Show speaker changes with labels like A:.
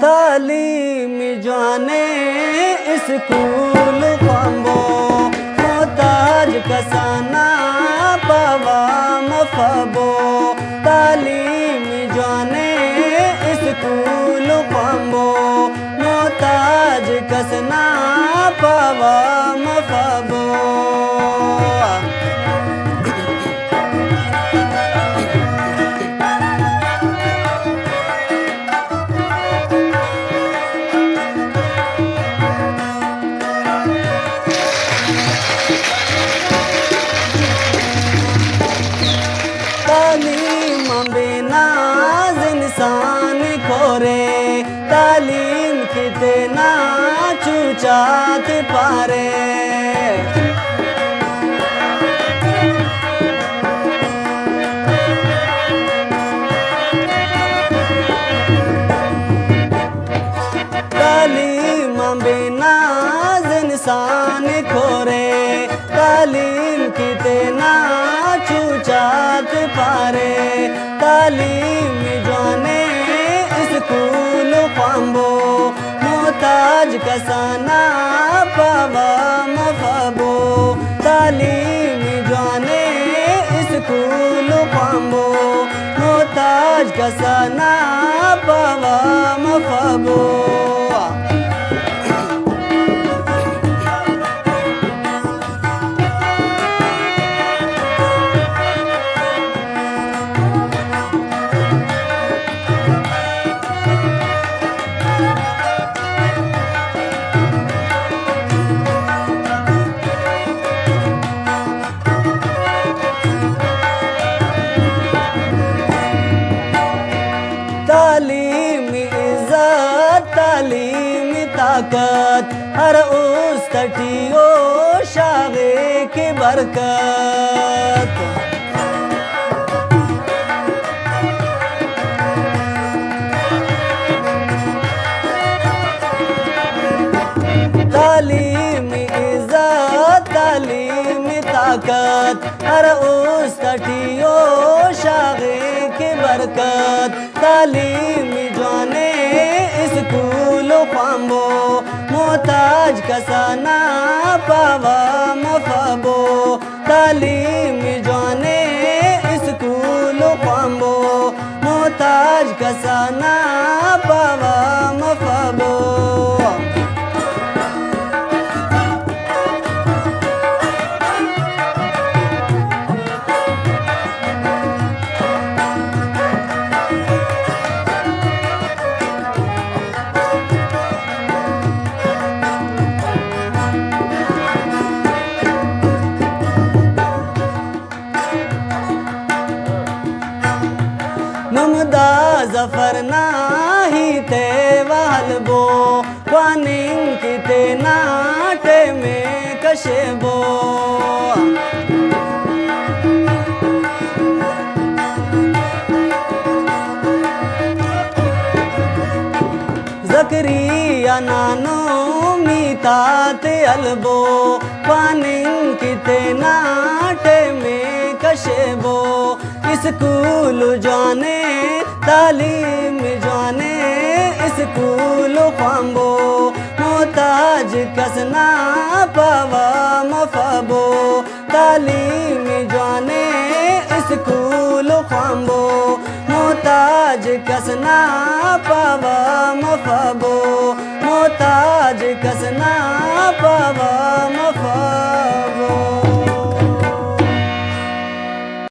A: तालीम जाने स्कूल ख्वांबो मोहताज कसाना पावा मफबो तालीम जाने स्कूल ख्वांबो मोहताज कसना पावा मफबो तालीम बेनाज इंसान खोरे तालीम कितना चूचात पारे तालीम बेनाज इंसान खोरे तालीम कितना चूचात पारे तालीम जाने स्कूल ख्वांबो मोहताज कसाना पावा मफबो तालीम जाने स्कूल ख्वांबो मोहताज कसाना पावा मफबो तालीम इज्जत तालीम ताकत हर उस तटियो शागे की बरकत तालीम इज्जत तालीम ताकत हर उस तटियो शागे की बरकत तालीम जाने स्कूल ख्वांबो मोहताज कसाना पावा मफबो तालीम जाने स्कूल ख्वांबो मोहताज कसाना पावा मफबो नमदा जफर नाही ते वालबो वानिंग किते नाटे में कशेबो जकरिया नानो मीतात अलबो वानिंग किते नाटे में कशेबो स्कूल जाने तालीम जाने स्कूल ख्वांबो मोहताज कसना पावा मफबो तालीम जाने स्कूल ख्वांबो मोहताज कसना पावा मफबो मोहताज कसना पावा मफबो